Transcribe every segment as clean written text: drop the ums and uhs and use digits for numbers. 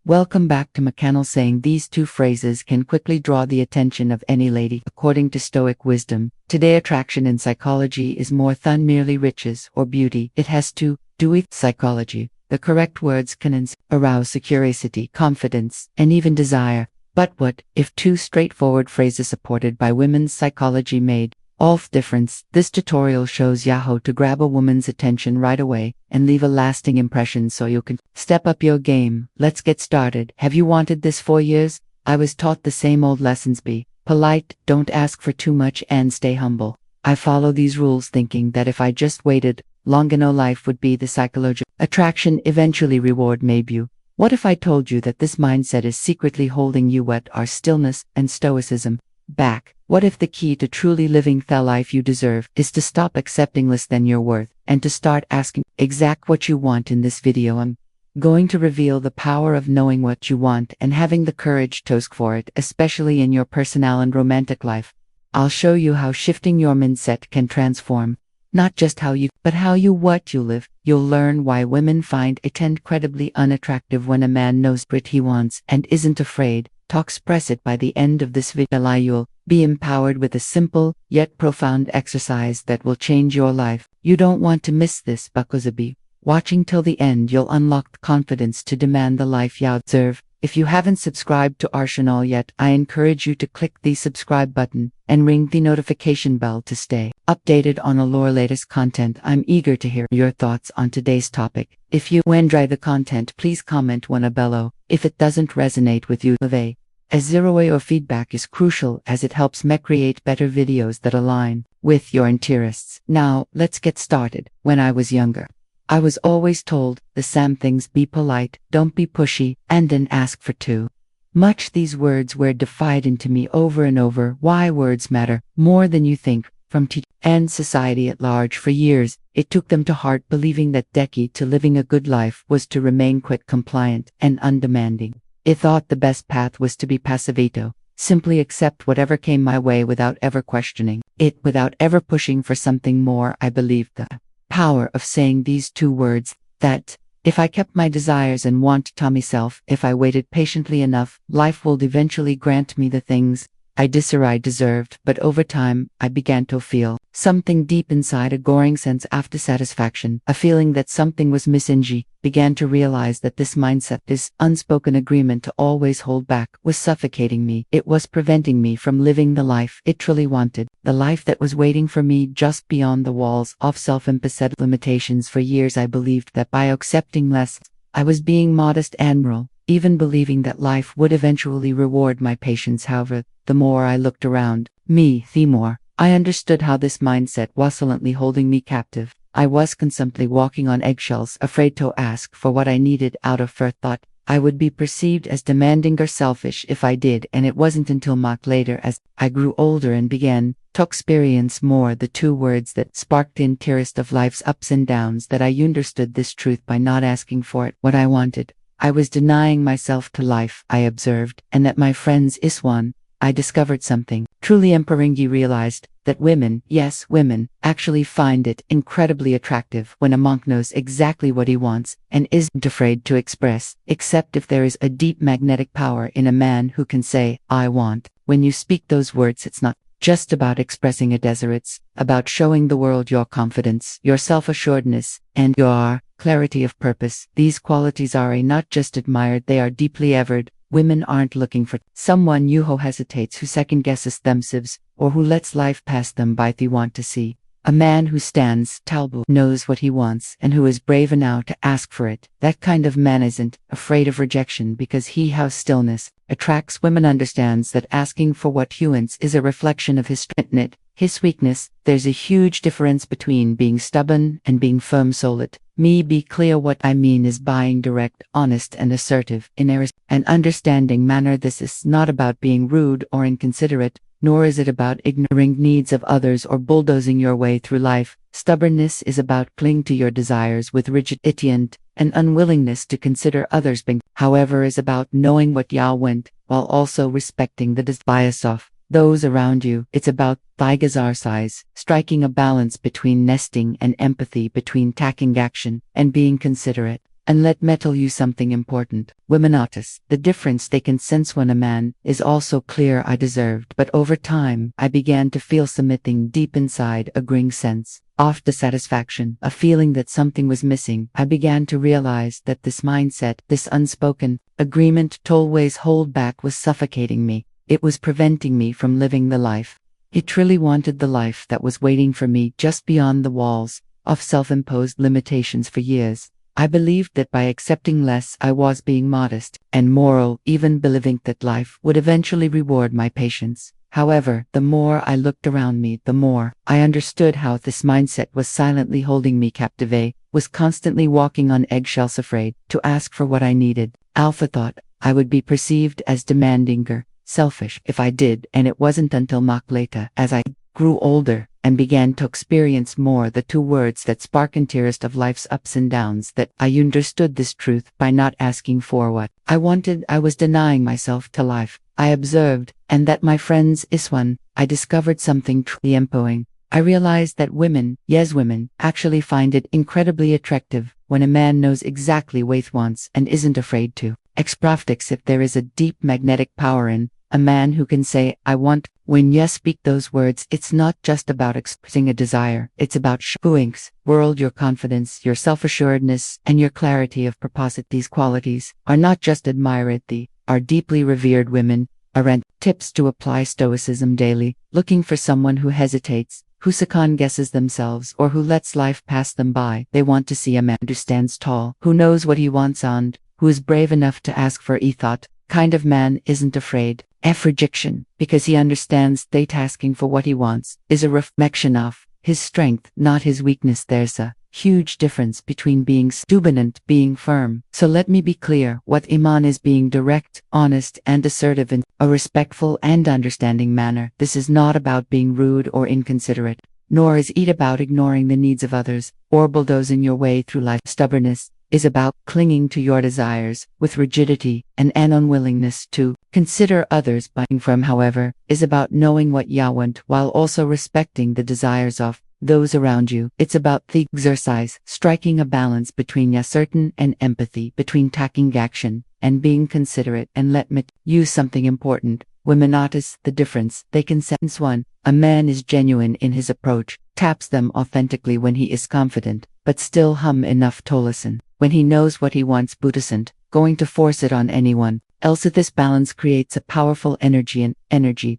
Welcome back to McCannell saying these two phrases can quickly draw the attention of any lady. According to Stoic wisdom, today attraction in psychology is more than merely riches or beauty. It has to do with psychology. The correct words can arouse curiosity, confidence, and even desire. But what if two straightforward phrases supported by women's psychology made all the difference? This tutorial shows you how to grab a woman's attention right away and leave a lasting impression so you can step up your game. Let's get started. Have you wanted this for years? I was taught the same old lessons: be polite, don't ask for too much, and stay humble. I follow these rules thinking that if I just waited long enough, life would be the psychological attraction eventually reward maybe you. What if I told you that this mindset is secretly holding you at our stillness and stoicism back? What if the key to truly living the life you deserve is to stop accepting less than your worth and to start asking exact what you want? In this video, I'm going to reveal the power of knowing what you want and having the courage to ask for it, especially in your personal and romantic life. I'll show you how shifting your mindset can transform not just how you, but how you what you live. You'll learn why women find it incredibly unattractive when a man knows what he wants and isn't afraid to express it. By the end of this video, you'll be empowered with a simple yet profound exercise that will change your life. You don't want to miss this because be watching till the end. You'll unlock the confidence to demand the life you deserve. If you haven't subscribed to our channel yet, I encourage you to click the subscribe button and ring the notification bell to stay updated on all our latest content. I'm eager to hear your thoughts on today's topic. If you enjoy the content, please comment one below. If it doesn't resonate with you, a zero or feedback is crucial as it helps me create better videos that align with your interests. Now, let's get started. When I was younger, I was always told the same things: be polite, don't be pushy, and then ask for too much. These words were defied into me over and over. Why words matter more than you think. From teachers and society at large, for years, it took them to heart, believing that the key to living a good life was to remain quiet, compliant, and undemanding. It thought the best path was to be passivito, simply accept whatever came my way without ever questioning it, without ever pushing for something more. I believed the power of saying these two words, that if I kept my desires and want to myself, if I waited patiently enough, life would eventually grant me the things I deserved. But over time, I began to feel something deep inside, a growing sense of dissatisfaction, a feeling that something was missing. I began to realize that this mindset, this unspoken agreement to always hold back, was suffocating me. It was preventing me from living the life I truly wanted, the life that was waiting for me just beyond the walls of self-imposed limitations. For years, I believed that by accepting less, I was being modest and moral, even believing that life would eventually reward my patience. However, the more I looked around me, the more I understood how this mindset was silently holding me captive. I was constantly walking on eggshells, afraid to ask for what I needed out of fear thought I would be perceived as demanding or selfish if I did. And it wasn't until much later, as I grew older and began to experience more the two words that sparked the interest of life's ups and downs, that I understood this truth: by not asking for it, what I wanted, I was denying myself to life, I observed, and that my friends is one. I discovered something truly empowering. I realized that women, yes, women, actually find it incredibly attractive when a monk knows exactly what he wants and isn't afraid to express, except if there is a deep magnetic power in a man who can say, I want. When you speak those words, it's not just about expressing a desire, it's about showing the world your confidence, your self-assuredness, and your clarity of purpose. These qualities are not just admired, they are deeply averred. Women aren't looking for someone new who hesitates, who second-guesses themselves, or who lets life pass them by. They want to see a man who stands tall, knows what he wants, and who is brave enough to ask for it. That kind of man isn't afraid of rejection because he has stillness. Attracts women, understands that asking for what he wants is a reflection of his strength, his weakness. There's a huge difference between being stubborn and being firm-souled. Be clear what I mean is being direct, honest, and assertive in an understanding manner. This is not about being rude or inconsiderate, nor is it about ignoring needs of others or bulldozing your way through life. Stubbornness is about clinging to your desires with rigidity, and an unwillingness to consider others being, however, is about knowing what you want while also respecting the bias of those around you. It's about size, striking a balance between nesting and empathy, between taking action and being considerate. And let me tell you something important. Women notice the difference they can sense when a man is also clear I deserved. But over time, I began to feel something deep inside, a growing sense of dissatisfaction, a feeling that something was missing. I began to realize that this mindset, this unspoken agreement to always hold back was suffocating me. It was preventing me from living the life I truly wanted, the life that was waiting for me just beyond the walls of self-imposed limitations. For years, I believed that by accepting less, I was being modest and moral, even believing that life would eventually reward my patience. However, the more I looked around me, the more I understood how this mindset was silently holding me captive, was constantly walking on eggshells, afraid to ask for what I needed. Alpha thought I would be perceived as demanding or selfish if I did, and it wasn't until much later, as I grew older and began to experience more the two words that spark and tearest of life's ups and downs, that I understood this truth. By not asking for what I wanted, I was denying myself to life, I observed, and that, my friends, is when I discovered something truly empowering. I realized that women, yes women, actually find it incredibly attractive when a man knows exactly what he wants and isn't afraid to express it. If there is a deep magnetic power in a man who can say, I want, when you speak those words, it's not just about expressing a desire, it's about showing the world your confidence, your self-assuredness, and your clarity of purpose. These qualities are not just admired, they are deeply revered. Women are tips to apply stoicism daily, looking for someone who hesitates, who second guesses themselves, or who lets life pass them by. They want to see a man who stands tall, who knows what he wants, and who is brave enough to ask for a thought. Kind of man isn't afraid of rejection, because he understands that asking for what he wants is a reflection of his strength, not his weakness. There's a huge difference between being stubborn and being firm. So let me be clear, what Iman is being direct, honest, and assertive in a respectful and understanding manner. This is not about being rude or inconsiderate, nor is it about ignoring the needs of others or bulldozing your way through life. Stubbornness is about clinging to your desires with rigidity and an unwillingness to consider others. Buying from, however, is about knowing what you want while also respecting the desires of those around you. It's about the exercise, striking a balance between certain and empathy, between taking action and being considerate. And let me use something important. Women notice the difference. They can sense when a man is genuine in his approach, taps them authentically when he is confident, but still enough to listen. When he knows what he wants, but isn't going to force it on anyone else. This balance creates a powerful energy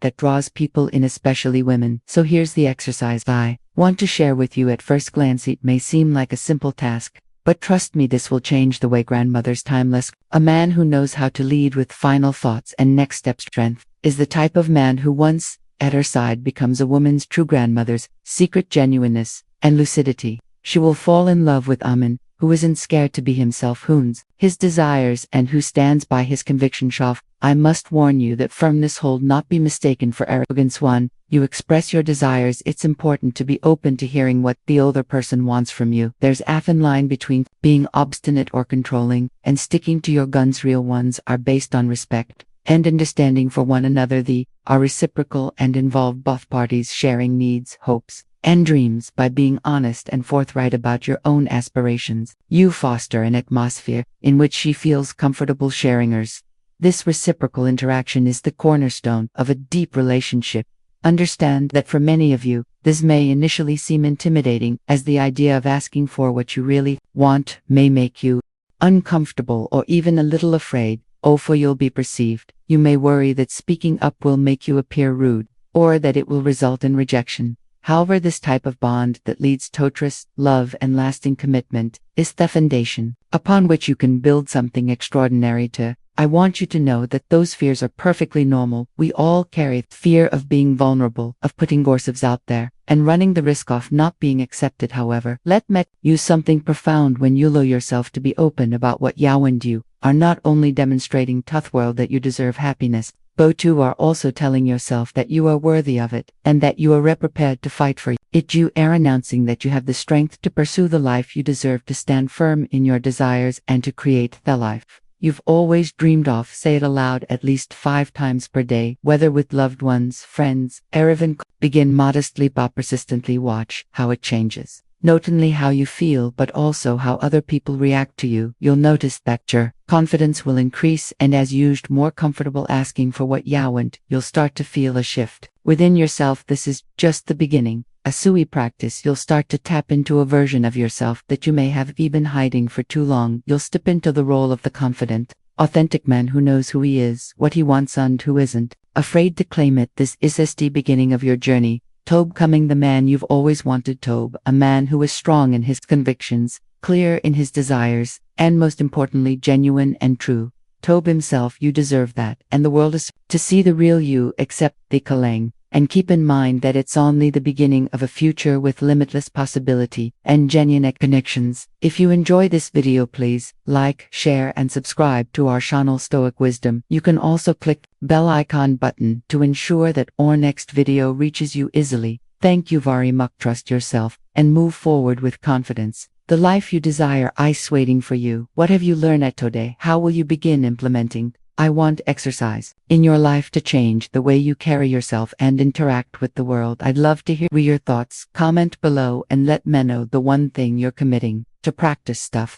that draws people in, especially women. So here's the exercise I want to share with you. At first glance, it may seem like a simple task, but trust me, this will change the way grandmother's timeless. A man who knows how to lead with final thoughts and next step strength is the type of man who, once at her side, becomes a woman's true grandmother's secret genuineness and lucidity. She will fall in love with Amen, who isn't scared to be himself, who owns his desires, and who stands by his conviction. I must warn you that firmness hold not be mistaken for arrogance. When you express your desires, it's important to be open to hearing what the other person wants from you. There's a thin line between being obstinate or controlling and sticking to your guns. Real ones are based on respect and understanding for one another. They are reciprocal and involve both parties sharing needs, hopes, and dreams. By being honest and forthright about your own aspirations, you foster an atmosphere in which she feels comfortable sharing hers. This reciprocal interaction is the cornerstone of a deep relationship. Understand that for many of you, this may initially seem intimidating, as the idea of asking for what you really want may make you uncomfortable or even a little afraid. For you'll be perceived. You may worry that speaking up will make you appear rude, or that it will result in rejection. However, this type of bond that leads to trust, love, and lasting commitment is the foundation upon which you can build something extraordinary. I want you to know that those fears are perfectly normal. We all carry fear of being vulnerable, of putting ourselves out there, and running the risk of not being accepted. However, let me use something profound. When you allow yourself to be open about what you want, you are not only demonstrating to the world that you deserve happiness, but you are also telling yourself that you are worthy of it, and that you are prepared to fight for it. You are announcing that you have the strength to pursue the life you deserve, to stand firm in your desires, and to create the life you've always dreamed of. Say it aloud at least 5 times per day, whether with loved ones, friends, or even begin modestly but persistently. Watch how it changes. Not only how you feel but also how other people react to you. You'll notice that your confidence will increase, and as used more comfortable asking for what you want, you'll start to feel a shift within yourself. This is just the beginning. A STOIC practice, you'll start to tap into a version of yourself that you may have been hiding for too long. You'll step into the role of the confident, authentic man who knows who he is, what he wants, and who isn't afraid to claim it. This is the beginning of your journey to becoming the man you've always wanted to be, a man who is strong in his convictions, clear in his desires, and most importantly genuine and true to himself. You deserve that, and the world is to see the real you. Accept the calling, and keep in mind that it's only the beginning of a future with limitless possibility and genuine connections. If you enjoy this video, please like, share, and subscribe to our channel STOIC Wisdom. You can also click bell icon button to ensure that our next video reaches you easily. Thank you very much. Trust yourself and move forward with confidence. The life you desire is waiting for you. What have you learned today? How will you begin implementing I want exercise in your life to change the way you carry yourself and interact with the world? I'd love to hear your thoughts. Comment below and let me know the one thing you're committing to practice stuff.